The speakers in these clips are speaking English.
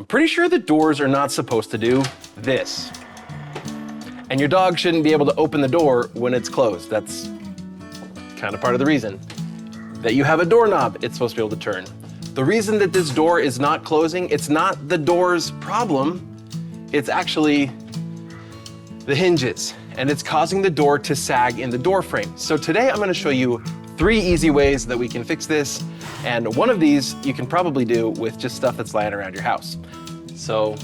Pretty sure the doors are not supposed to do this. And your dog shouldn't be able to open the door when it's closed. That's kind of part of the reason that you have a doorknob it's supposed to be able to turn. The reason that this door is not closing, it's not the door's problem, it's actually the hinges, and it's causing the door to sag in the door frame. So today I'm gonna show you 3 easy ways that we can fix this, and one of these you can probably do with just stuff that's lying around your house. So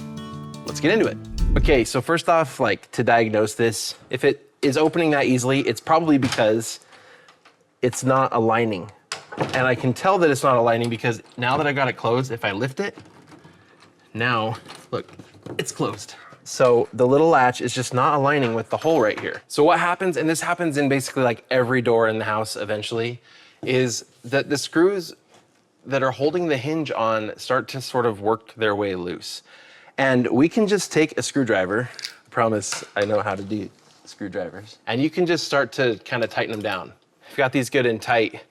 let's get into it. Okay, so first off, like to diagnose this, if it is opening that easily, it's probably because it's not aligning. And I can tell that it's not aligning because now that I got it closed, if I lift it, now, look, it's closed. So the little latch is just not aligning with the hole right here. So what happens, and this happens in basically like every door in the house eventually, is that the screws that are holding the hinge on start to sort of work their way loose. And we can just take a screwdriver, I promise I know how to do screwdrivers, and you can just start to kind of tighten them down. I've got these good and tight,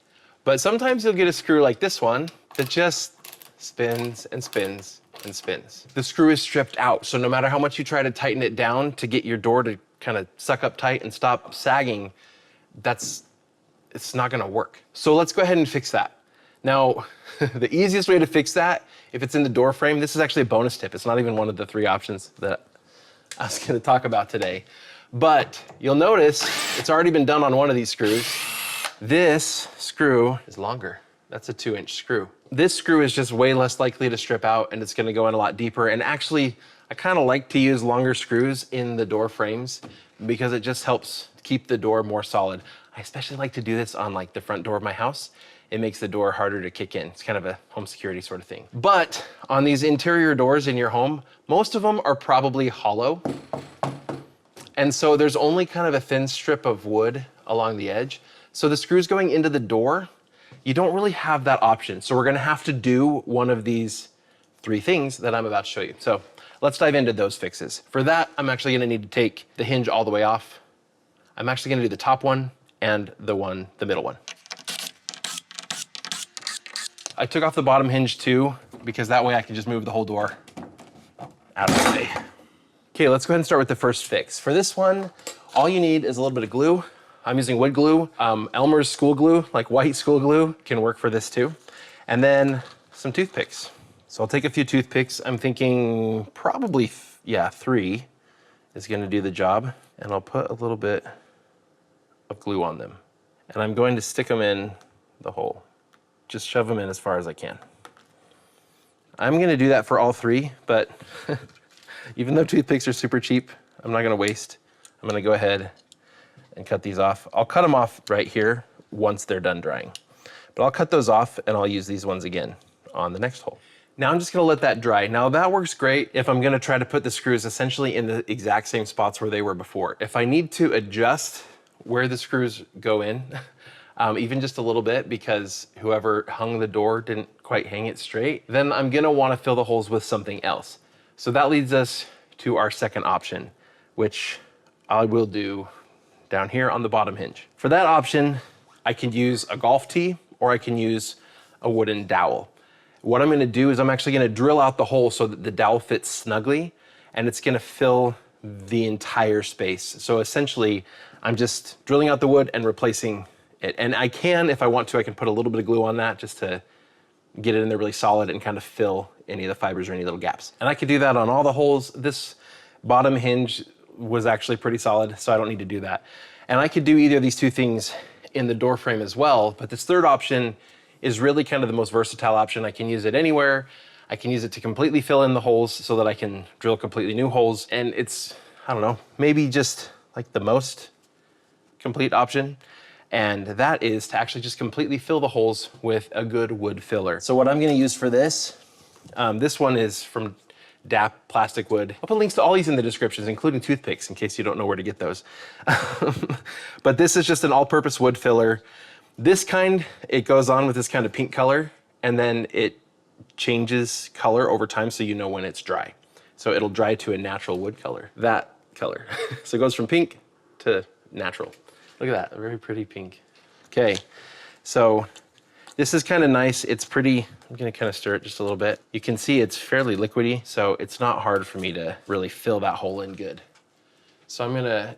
but sometimes you'll get a screw like this one that just spins and spins and spins. The screw is stripped out, so no matter how much you try to tighten it down to get your door to kind of suck up tight and stop sagging, it's not gonna work. So let's go ahead and fix that. Now, the easiest way to fix that, if it's in the door frame, this is actually a bonus tip. It's not even one of the 3 options that I was gonna talk about today. But you'll notice it's already been done on one of these screws. This screw is longer. That's a 2-inch screw. This screw is just way less likely to strip out, and it's gonna go in a lot deeper. And actually, I kinda like to use longer screws in the door frames because it just helps keep the door more solid. I especially like to do this on like the front door of my house. It makes the door harder to kick in. It's kind of a home security sort of thing. But on these interior doors in your home, most of them are probably hollow. And so there's only kind of a thin strip of wood along the edge. So the screws going into the door, you don't really have that option. So we're gonna have to do one of these 3 things that I'm about to show you. So let's dive into those fixes. For that, I'm actually gonna need to take the hinge all the way off. I'm actually gonna do the top one and the middle one. I took off the bottom hinge too, because that way I can just move the whole door out of the way. Okay, let's go ahead and start with the first fix. For this one, all you need is a little bit of glue. I'm using wood glue. Elmer's school glue, like white school glue, can work for this too. And then some toothpicks. So I'll take a few toothpicks. I'm thinking probably, 3 is gonna do the job. And I'll put a little bit of glue on them. And I'm going to stick them in the hole. Just shove them in as far as I can. I'm gonna do that for all 3, but even though toothpicks are super cheap, I'm not gonna waste. I'm gonna go ahead and cut these off. I'll cut them off right here once they're done drying. But I'll cut those off and I'll use these ones again on the next hole. Now I'm just gonna let that dry. Now that works great if I'm gonna try to put the screws essentially in the exact same spots where they were before. If I need to adjust where the screws go in, even just a little bit because whoever hung the door didn't quite hang it straight, then I'm gonna wanna fill the holes with something else. So that leads us to our second option, which I will do down here on the bottom hinge. For that option, I can use a golf tee or I can use a wooden dowel. What I'm gonna do is I'm actually gonna drill out the hole so that the dowel fits snugly and it's gonna fill the entire space. So essentially, I'm just drilling out the wood and replacing it. And I can, if I want to, I can put a little bit of glue on that just to get it in there really solid and kind of fill any of the fibers or any little gaps. And I could do that on all the holes. This bottom hinge was actually pretty solid, so I don't need to do that. And I could do either of these 2 things in the door frame as well, but this third option is really kind of the most versatile option. I can use it anywhere. I can use it to completely fill in the holes so that I can drill completely new holes. And it's, I don't know, maybe just like the most complete option. And that is to actually just completely fill the holes with a good wood filler. So what I'm gonna use for this one is from DAP Plastic Wood. I'll put links to all these in the descriptions, including toothpicks, in case you don't know where to get those. But this is just an all-purpose wood filler. This kind, it goes on with this kind of pink color, and then it changes color over time so you know when it's dry. So it'll dry to a natural wood color, that color. So it goes from pink to natural. Look at that, a very pretty pink. Okay, so This is kind of nice. It's pretty, I'm gonna kind of stir it just a little bit. You can see it's fairly liquidy, so it's not hard for me to really fill that hole in good. So I'm gonna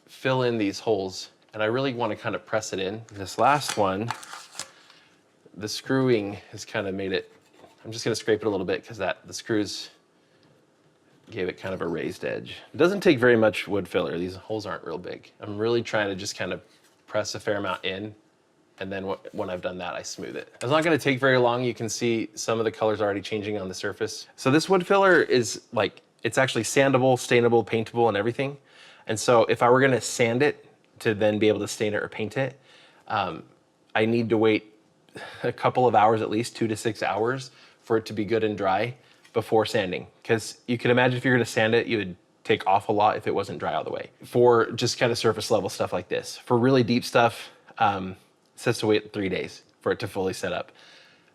fill in these holes, and I really want to kind of press it in. This last one, the screwing has kind of made it, I'm just gonna scrape it a little bit because the screws gave it kind of a raised edge. It doesn't take very much wood filler. These holes aren't real big. I'm really trying to just kind of press a fair amount in, and then when I've done that, I smooth it. It's not gonna take very long. You can see some of the colors already changing on the surface. So this wood filler is like, it's actually sandable, stainable, paintable, and everything. And so if I were gonna sand it to then be able to stain it or paint it, I need to wait a couple of hours, at least 2 to 6 hours, for it to be good and dry before sanding. Because you can imagine if you're gonna sand it, you would take off a lot if it wasn't dry all the way. For just kind of surface level stuff like this. For really deep stuff, it says to wait 3 days for it to fully set up.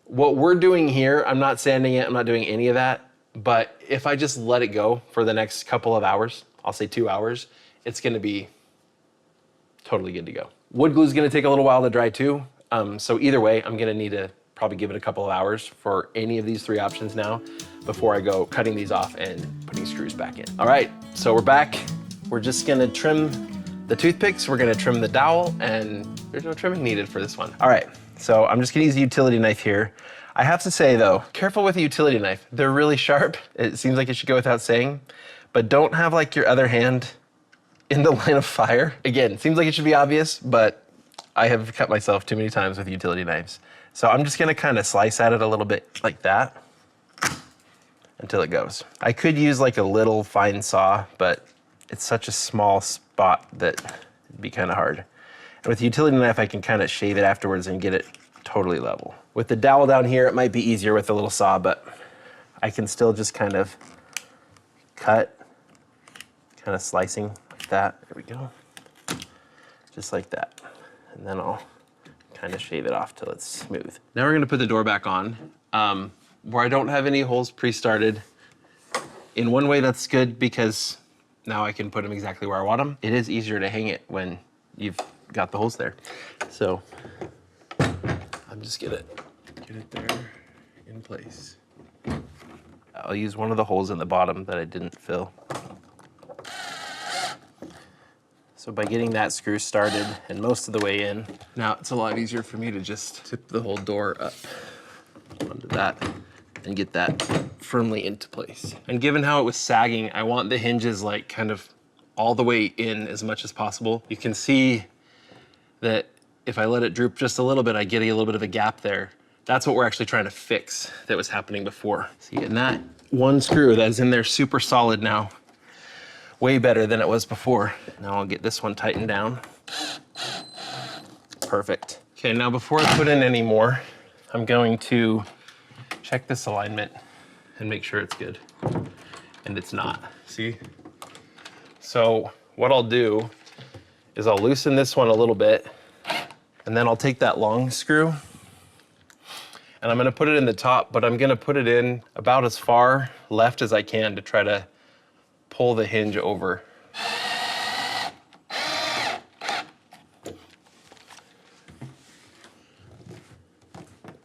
What we're doing here, I'm not sanding it, I'm not doing any of that, but if I just let it go for the next couple of hours, I'll say 2 hours, it's gonna be totally good to go. Wood glue is gonna take a little while to dry too. So either way, I'm gonna need to probably give it a couple of hours for any of these 3 options now before I go cutting these off and putting screws back in. All right, so we're back. We're just gonna trim the toothpicks, we're gonna trim the dowel, and there's no trimming needed for this one. All right, so I'm just gonna use a utility knife here. I have to say though, careful with a utility knife. They're really sharp. It seems like it should go without saying, but don't have like your other hand in the line of fire. Again, it seems like it should be obvious, but I have cut myself too many times with utility knives. So I'm just gonna kind of slice at it a little bit like that until it goes. I could use like a little fine saw, but it's such a small spot that it'd be kind of hard. And with the utility knife, I can kind of shave it afterwards and get it totally level. With the dowel down here, it might be easier with a little saw, but I can still just kind of cut, kind of slicing like that. There we go. Just like that. And then I'll kind of shave it off till it's smooth. Now we're gonna put the door back on. Where I don't have any holes pre-started. In one way that's good because now I can put them exactly where I want them. It is easier to hang it when you've got the holes there. So I'm just gonna get it there in place. I'll use one of the holes in the bottom that I didn't fill. So by getting that screw started and most of the way in, now it's a lot easier for me to just tip the whole door up onto that and get that firmly into place. And given how it was sagging, I want the hinges like kind of all the way in as much as possible. You can see that if I let it droop just a little bit, I get a little bit of a gap there. That's what we're actually trying to fix that was happening before. See, and that one screw that's in there super solid now, way better than it was before. Now I'll get this one tightened down. Perfect. Okay, now before I put in any more, I'm going to check this alignment and make sure it's good. And it's not, see? So what I'll do is I'll loosen this one a little bit, and then I'll take that long screw and I'm gonna put it in the top, but I'm gonna put it in about as far left as I can to try to pull the hinge over.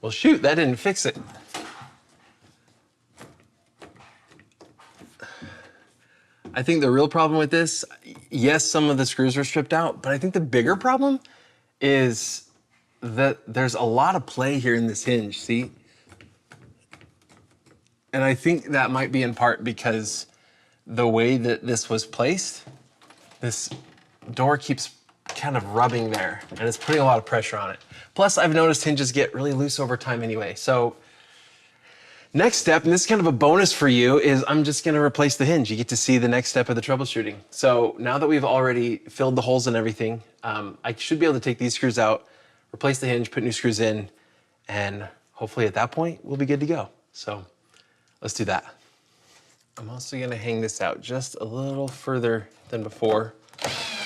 Well, shoot, that didn't fix it. I think the real problem with this, yes, some of the screws were stripped out, but I think the bigger problem is that there's a lot of play here in this hinge, see? And I think that might be in part because the way that this was placed, this door keeps kind of rubbing there and it's putting a lot of pressure on it. Plus, I've noticed hinges get really loose over time anyway. So next step, and this is kind of a bonus for you, is I'm just gonna replace the hinge. You get to see the next step of the troubleshooting. So now that we've already filled the holes and everything, I should be able to take these screws out, replace the hinge, put new screws in, and hopefully at that point, we'll be good to go. So let's do that. I'm also gonna hang this out just a little further than before.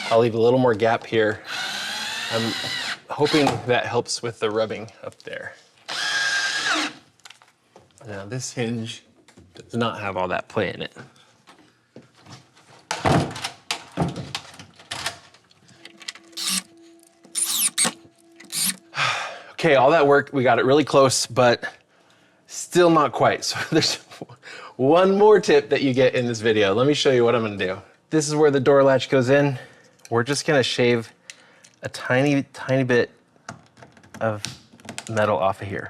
I'll leave a little more gap here. I'm hoping that helps with the rubbing up there. Now this hinge does not have all that play in it. Okay, all that work, we got it really close, but still not quite. So there's one more tip that you get in this video. Let me show you what I'm gonna do. This is where the door latch goes in. We're just gonna shave a tiny, tiny bit of metal off of here.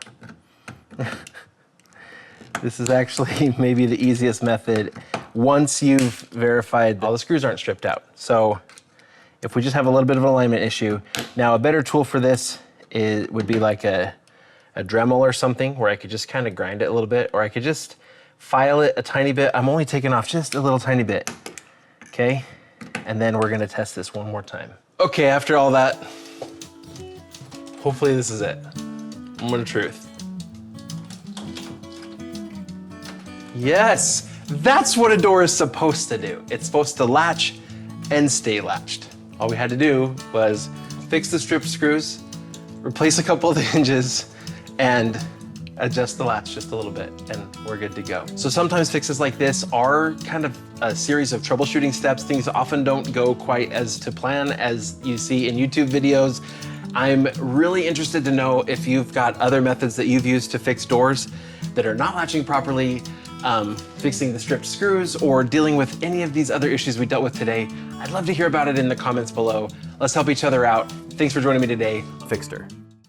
This is actually maybe the easiest method once you've verified all the screws aren't stripped out. So if we just have a little bit of an alignment issue, now a better tool for this would be like a Dremel or something where I could just kind of grind it a little bit, or I could just file it a tiny bit. I'm only taking off just a little tiny bit, okay? And then we're gonna test this one more time. Okay, after all that, hopefully this is it. Moment of truth. Yes, that's what a door is supposed to do. It's supposed to latch and stay latched. All we had to do was fix the strip screws, replace a couple of the hinges, and adjust the latch just a little bit, and we're good to go. So sometimes fixes like this are kind of a series of troubleshooting steps. Things often don't go quite as to plan as you see in YouTube videos. I'm really interested to know if you've got other methods that you've used to fix doors that are not latching properly, fixing the stripped screws, or dealing with any of these other issues we dealt with today. I'd love to hear about it in the comments below. Let's help each other out. Thanks for joining me today, Fixter.